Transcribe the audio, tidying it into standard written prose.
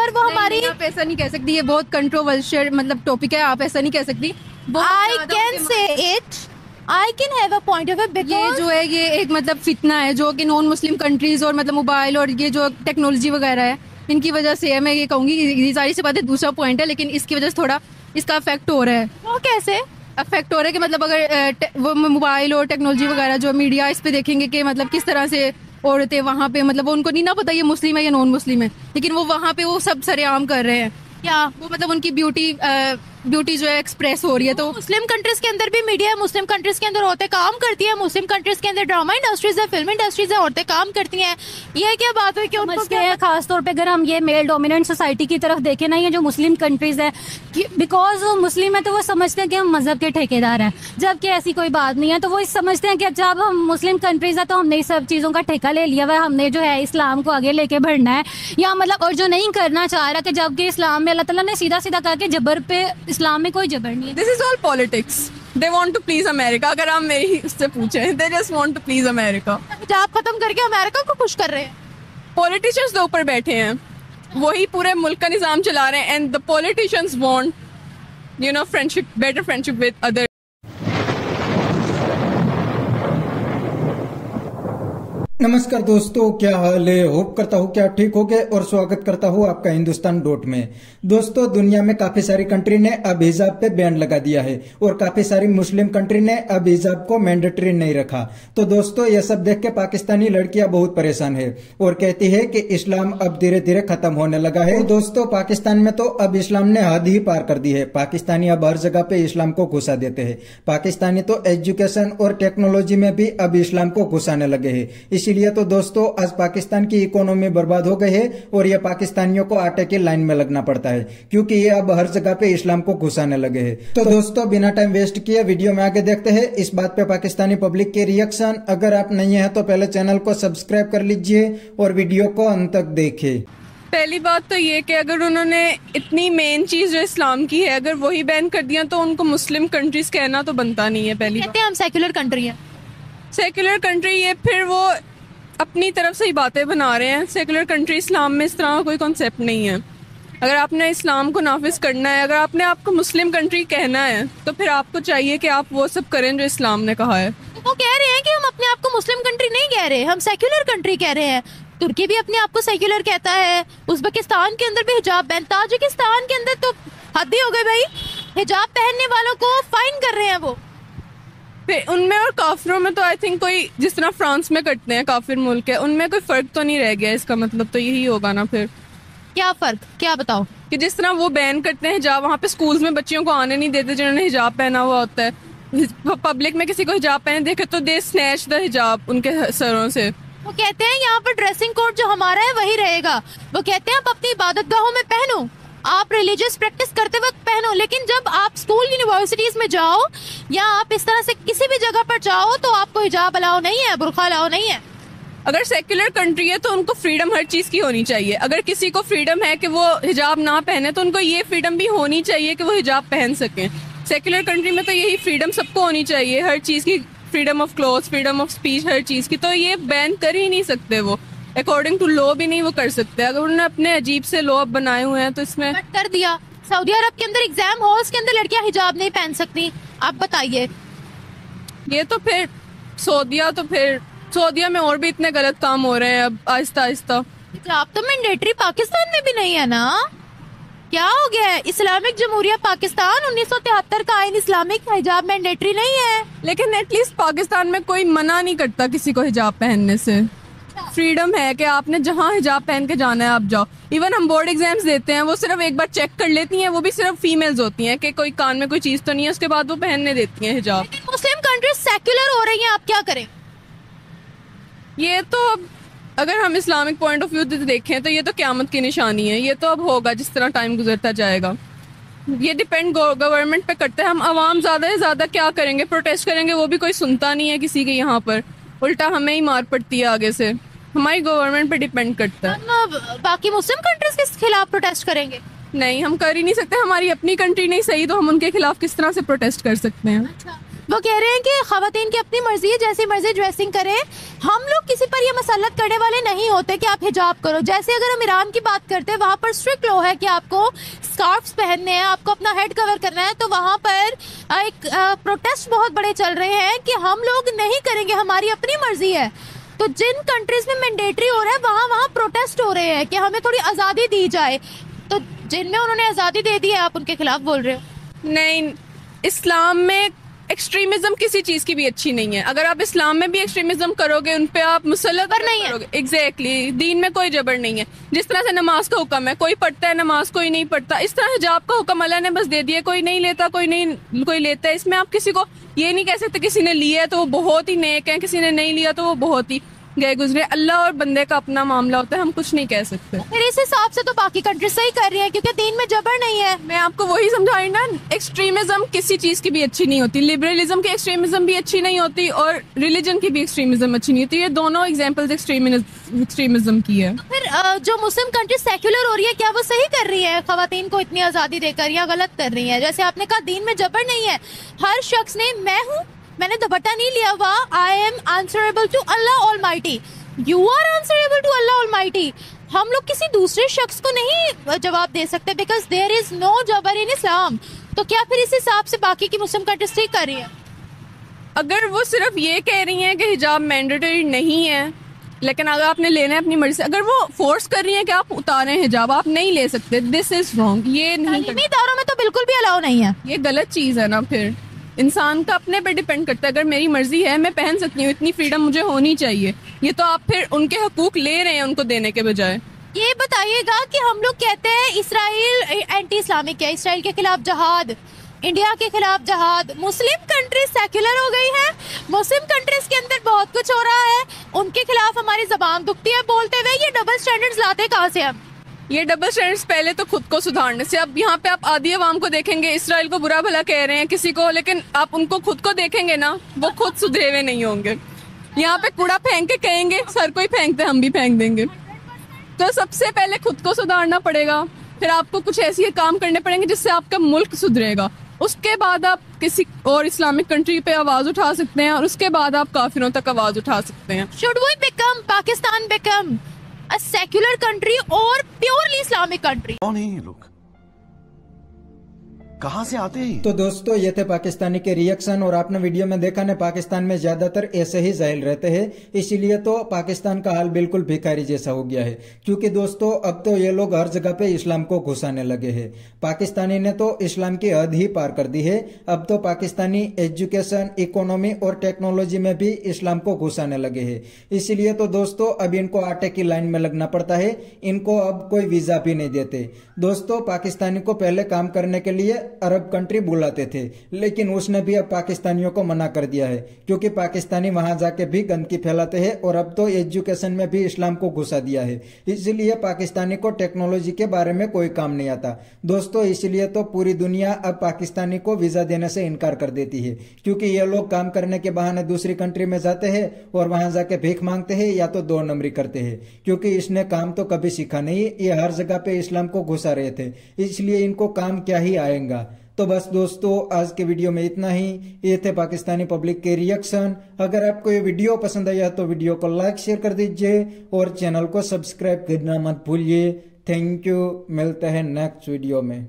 और वो हमारी, आप ऐसा नहीं कह सकती, ये बहुत कंट्रोवर्शियल मतलब टॉपिक है, आप ऐसा नहीं कह सकती। I can say it, I can have a point of view. ये जो है ये एक मतलब फितना है जो कि नॉन मुस्लिम कंट्रीज और मतलब मोबाइल और ये जो टेक्नोलॉजी वगैरह है इनकी वजह से है। मैं ये कहूँगी ये सारी सी बातें दूसरा पॉइंट है, लेकिन इसकी वजह से थोड़ा इसका अफेक्ट हो रहा है। वो कैसे अफेक्ट हो रहा है कि मतलब अगर वो मोबाइल और टेक्नोलॉजी वगैरह जो मीडिया इस पे देखेंगे कि मतलब किस तरह से औरतें वहाँ पे मतलब उनको नहीं ना पता ये मुस्लिम है या नॉन मुस्लिम है, लेकिन वो वहाँ पे वो सब सरेआम कर रहे हैं। क्या वो मतलब उनकी ब्यूटी जो है एक्सप्रेस हो रही है। तो मुस्लिम कंट्रीज के अंदर भी मीडिया है, मुस्लिम कंट्रीज के अंदर औरतें काम करती हैं, मुस्लिम कंट्रीज के अंदर ड्रामा इंडस्ट्रीज है, फिल्म इंडस्ट्रीज है, औरतें काम करती हैं। ये क्या बात है कि उनको समझते हैं, खास तौर पे अगर हम ये मेल डोमिनेंट सोसाइटी की तरफ देखें ना, ये जो मुस्लिम कंट्रीज है, बिकॉज वो मुस्लिम है तो वो समझते हैं कि हम मजहब के ठेकेदार हैं, जबकि ऐसी कोई बात नहीं है। तो वो समझते हैं कि जब हम मुस्लिम कंट्रीज है तो हमने इस सब चीज़ों का ठेका ले लिया हुआ, हमने जो है इस्लाम को आगे लेके बढ़ना है, या मतलब और जो नहीं करना चाह रहा कि जबकि इस्लाम में अल्लाह ताला ने सीधा सीधा कहा कि जबर पे इस्लाम में कोई जबर नहीं है। This is all politics, they want to please America. अगर आप मेरी उससे पूछें, they just want to please America. हिजाब खत्म करके अमेरिका को खुश कर रहे हैं। पॉलिटिशियंस तो ऊपर बैठे हैं, वही पूरे मुल्क का निजाम चला रहे हैं, and the politicians want you know friendship, better friendship with other. नमस्कार दोस्तों, क्या हाल है? होप करता हूँ कि आप ठीक होंगे और स्वागत करता हूँ आपका हिंदुस्तान डॉट में। दोस्तों, दुनिया में काफी सारी कंट्री ने अब हिजाब पे बैन लगा दिया है और काफी सारी मुस्लिम कंट्री ने अब हिजाब को मैंडेटरी नहीं रखा। तो दोस्तों, यह सब देख के पाकिस्तानी लड़कियां बहुत परेशान है और कहती है कि इस्लाम अब धीरे धीरे खत्म होने लगा है। तो दोस्तों, पाकिस्तान में तो अब इस्लाम ने हद ही पार कर दी है। पाकिस्तानी अब हर जगह पे इस्लाम को घुसा देते हैं। पाकिस्तानी तो एजुकेशन और टेक्नोलॉजी में भी अब इस्लाम को घुसाने लगे हैं। इसीलिए तो दोस्तों, आज पाकिस्तान की इकोनॉमी बर्बाद हो गई है और ये पाकिस्तानियों को आटे की लाइन में लगना पड़ता है क्योंकि ये अब हर जगह पे इस्लाम को घुसाने लगे हैं। तो दोस्तों, बिना टाइम वेस्ट किए वीडियो में आगे देखते हैं इस बात पे पाकिस्तानी पब्लिक के रिएक्शन। अगर आप नहीं है तो पहले चैनल को सब्सक्राइब कर लीजिए और वीडियो को अंत तक देखें। पहली बात तो ये कि अगर उन्होंने इतनी मेन चीज जो इस्लाम की है अगर वही बैन कर दिया तो उनको मुस्लिम कंट्रीज कहना तो बनता नहीं है। पहली कहते हैं हम सेक्युलर कंट्री है। सेक्युलर कंट्री, ये फिर वो अपनी तरफ से ही बातें बना रहे हैं। सेकुलर कंट्री, इस्लाम में इस तरह का कोई कॉन्सेप्ट नहीं है। अगर आपने इस्लाम को नाफिज करना है, अगर आपने आपको मुस्लिम कंट्री कहना है तो फिर आपको चाहिए कि आप वो सब करें जो इस्लाम ने कहा है। वो कह रहे हैं कि हम अपने आप को मुस्लिम कंट्री नहीं कह रहे, हम सेक्युलर कंट्री कह रहे हैं। तुर्की भी अपने आप को सेक्युलर कहता है, उज़्बेकिस्तान के अंदर भी हिजाब बैन, ताजिकिस्तान के अंदर तो हद ही हो गई भाई, हिजाब पहनने वालों को फाइन कर रहे हैं वो। फिर उनमें और काफिरों में तो आई थिंक कोई, जिस तरह फ्रांस में करते हैं काफिर मुल्क है, उनमें कोई फर्क तो नहीं रह गया। इसका मतलब तो यही होगा ना। फिर क्या फर्क, क्या बताओ? कि जिस तरह वो बैन करते हैं हिजाब, वहाँ पे स्कूल्स में बच्चियों को आने नहीं देते जिन्होंने हिजाब पहना हुआ होता है। पब्लिक में किसी को हिजाब पहने देखे तो दे स्नैच द हिजाब उनके सरों से। वो कहते हैं यहाँ पर ड्रेसिंग कोड जो हमारा है वही रहेगा। वो कहते हैं आप अपनी इबादतगाहों में पहनो, आप रिलीजियस प्रैक्टिस करते वक्त पहनो, लेकिन जब आप स्कूल यूनिवर्सिटीज में जाओ या आप इस तरह से किसी भी जगह पर जाओ तो आपको हिजाब अलाउ नहीं है, बुर्का अलाउ नहीं है। अगर सेक्युलर कंट्री है तो उनको फ्रीडम हर चीज की होनी चाहिए। अगर किसी को फ्रीडम है कि वो हिजाब ना पहने तो उनको ये फ्रीडम भी होनी चाहिए कि वो हिजाब पहन सकें। सेक्युलर कंट्री में तो यही फ्रीडम सबको होनी चाहिए, हर चीज की, freedom of cloth, freedom of speech, हर चीज की। तो ये बैन कर ही नहीं सकते वो, अकॉर्डिंग टू लॉ भी नहीं वो कर सकते। अगर उन्होंने अपने अजीब से लॉ बनाए हुए हैं तो इसमें कर दिया। सऊदी अरब के अंदर एग्जाम हॉल्स के अंदर लड़कियां हिजाब नहीं पहन सकती। आप बताइए, ये तो फिर सऊदिया में और भी इतने गलत काम हो रहे हैं अब आहिस्ता आहिस्ता। हिजाब तो मैंडेटरी पाकिस्तान में भी नहीं है ना, क्या हो गया है? इस्लामिक जमहूरिया पाकिस्तान 1973 का आइन इस्लामिक, हिजाब मैंडेटरी नहीं है। लेकिन एटलीस्ट पाकिस्तान में कोई मना नहीं करता किसी को हिजाब पहनने से। फ्रीडम है कि आपने जहाँ हिजाब पहन के जाना है आप जाओ। इवन हम बोर्ड एग्जाम्स देते हैं, वो सिर्फ एक बार चेक कर लेती हैं, वो भी सिर्फ फीमेल्स होती हैं कि कोई कान में कोई चीज तो नहीं है, उसके बाद वो पहनने देती हैं हिजाब। मुस्लिम कंट्रीज सेक्युलर हो रही हैं, आप क्या करें? ये तो अब अगर हम इस्लामिक पॉइंट ऑफ व्यू से देखें तो ये तो क़यामत की निशानी है। ये तो अब होगा जिस तरह टाइम गुजरता जाएगा। ये डिपेंड गवर्नमेंट पे करता है। हम आवाम ज्यादा से ज्यादा क्या करेंगे, प्रोटेस्ट करेंगे, वो भी कोई सुनता नहीं है किसी के। यहाँ पर उल्टा हमें ही मार पड़ती है आगे से। हमारी गवर्नमेंट पे डिपेंड करता है। हम बाकी मुस्लिम कंट्रीज के खिलाफ प्रोटेस्ट करेंगे? नहीं, हम कर ही नहीं सकते। हमारी अपनी कंट्री नहीं सही तो हम उनके खिलाफ किस तरह से प्रोटेस्ट कर सकते हैं? अच्छा, वो कह रहे हैं कि खवातीन की अपनी मर्जी है, जैसी मर्जी ड्रेसिंग करे। हम लोग किसी पर ये मसलत करने वाले नहीं होते कि आप हिजाब करो। जैसे अगर हम ईरान की बात करते हैं, वहाँ पर स्ट्रिक्ट लॉ है कि आपको स्कार्फ्स पहनने हैं, आपको अपना हेड कवर करना है। तो वहाँ पर एक प्रोटेस्ट बहुत बड़े चल रहे हैं कि हम लोग नहीं करेंगे, हमारी अपनी मर्जी है। तो जिन कंट्रीज में मैंडेटरी हो रहा है वहाँ प्रोटेस्ट हो रहे हैं कि हमें थोड़ी आज़ादी दी जाए। तो जिनमें उन्होंने आज़ादी दे दी है, आप उनके खिलाफ बोल रहे हो? नहीं, इस्लाम में एक्सट्रीमिज्म किसी चीज की भी अच्छी नहीं है। अगर आप इस्लाम में भी एक्सट्रीमिज्म करोगे, उन पे आप मुसल्लत नहीं है। करोगे। एग्जैक्टली, दीन में कोई जबर नहीं है। जिस तरह से नमाज का हुक्म है, कोई पढ़ता है नमाज, कोई नहीं पढ़ता, इस तरह हिजाब का हुक्म अल्लाह ने बस दे दिया, कोई नहीं लेता, कोई लेता है। इसमें आप किसी को ये नहीं कह सकते किसी ने लिया है तो वो बहुत ही नेक है, किसी ने नहीं लिया तो वो बहुत ही गए गुजरे। अल्लाह और बंदे का अपना मामला होता है, हम कुछ नहीं कह सकते। फिर इस हिसाब से तो बाकी कंट्री सही कर रही है क्योंकि दीन में जबर नहीं है। मैं आपको वही समझाई ना, एक्सट्रीमिज्म किसी चीज की भी अच्छी नहीं होती। लिबरलिज्म की एक्सट्रीमिज्म भी अच्छी नहीं होती और रिलीजन की भी एक्सट्रीमिज्म अच्छी नहीं होती। ये दोनों एग्जांपल्स एक्सट्रीमिज्म की है। फिर जो मुस्लिम कंट्री सेक्युलर हो रही है, क्या वो सही कर रही है खवातीन को इतनी आज़ादी देकर, या गलत कर रही है? जैसे आपने कहा दीन में जबर नहीं है, हर शख्स ने, मैंने दुपट्टा नहीं लिया हुआ, I am answerable to Allah almighty, you are answerable to Allah almighty. हम लोग किसी दूसरे शख्स को नहीं जवाब दे सकते बिकॉज देयर इज नो जबर इन इस्लाम। तो क्या फिर इस हिसाब से बाकी की मुस्लिम कंट्रीज ठीक कर रही है? अगर वो सिर्फ ये कह रही हैं कि हिजाब मैंडेटरी नहीं है, लेकिन अगर आपने लेना है अपनी मर्जी से, अगर वो फोर्स कर रही है कि आप उतारें हिजाब, आप नहीं ले सकते, दिस इज रॉन्ग। ये नहीं, तालीमी इदारों में तो बिल्कुल भी अलाउ नहीं है। ये गलत चीज है ना। फिर इंसान का अपने पे डिपेंड करता है। अगर मेरी मर्जी है, मैं पहन सकती हूँ, इतनी फ्रीडम मुझे होनी चाहिए। ये तो आप फिर उनके हकूक ले रहे हैं उनको देने के बजाय। ये बताइएगा कि हम लोग कहते हैं इसराइल एंटी इस्लामिक है, इसराइल के खिलाफ जहाद, इंडिया के खिलाफ जहाद। मुस्लिम कंट्रीज सेक्युलर हो गई है, मुस्लिम कंट्रीज के अंदर बहुत कुछ हो रहा है, उनके खिलाफ हमारी जबान दुखती है बोलते हुए। ये डबल स्टैंडर्ड्स लाते कहाँ से हम? ये डबल स्टैंडर्ड्स पहले तो खुद को सुधारने से। अब यहाँ पे आप आधी अवाम को देखेंगे, इसराइल को बुरा भला कह रहे हैं किसी को, लेकिन आप उनको खुद को देखेंगे ना, वो खुद सुधरे हुए नहीं होंगे। यहाँ पे कूड़ा फेंक के कहेंगे सर कोई फेंकते, हम भी फेंक देंगे। तो सबसे पहले खुद को सुधारना पड़ेगा, फिर आपको कुछ ऐसे काम करने पड़ेंगे जिससे आपका मुल्क सुधरेगा। उसके बाद आप किसी और इस्लामिक कंट्री पे आवाज उठा सकते हैं और उसके बाद आप काफिरों तक आवाज उठा सकते हैं। Should we become, Pakistan become a secular country or purely Islamic country? कौन है ये लोग, कहां से आते हैं? तो दोस्तों ये थे पाकिस्तानी के रिएक्शन। और आपने वीडियो में देखा ना, पाकिस्तान में ज्यादातर ऐसे ही जाहिल रहते हैं, इसीलिए तो पाकिस्तान का हाल बिल्कुल भिखारी जैसा हो गया है। क्योंकि दोस्तों अब तो ये लोग हर जगह पे इस्लाम को घुसाने लगे हैं। पाकिस्तानी ने तो इस्लाम की हद ही पार कर दी है। अब तो पाकिस्तानी एजुकेशन, इकोनॉमी और टेक्नोलॉजी में भी इस्लाम को घुसाने लगे हैं। इसीलिए तो दोस्तों अब इनको आटे की लाइन में लगना पड़ता है, इनको अब कोई वीजा भी नहीं देते। दोस्तों पाकिस्तानी को पहले काम करने के लिए अरब कंट्री बुलाते थे, लेकिन उसने भी अब पाकिस्तानियों को मना कर दिया है क्योंकि पाकिस्तानी वहां जाके भी गंदगी फैलाते हैं और अब तो एजुकेशन में भी इस्लाम को घुसा दिया है। इसलिए पाकिस्तानी को टेक्नोलॉजी के बारे में कोई काम नहीं आता। दोस्तों इसलिए तो पूरी दुनिया अब पाकिस्तानी को वीजा देने से इनकार कर देती है, क्योंकि ये लोग काम करने के बहाने दूसरी कंट्री में जाते हैं और वहां जाके भीख मांगते हैं या तो 2 नंबरी करते हैं। क्योंकि इसने काम तो कभी सीखा नहीं, ये हर जगह पे इस्लाम को घुसा रहे थे, इसलिए इनको काम क्या ही आएगा। तो बस दोस्तों आज के वीडियो में इतना ही। ये थे पाकिस्तानी पब्लिक के रिएक्शन। अगर आपको ये वीडियो पसंद आया तो वीडियो को लाइक शेयर कर दीजिए और चैनल को सब्सक्राइब करना मत भूलिए। थैंक यू, मिलते हैं नेक्स्ट वीडियो में।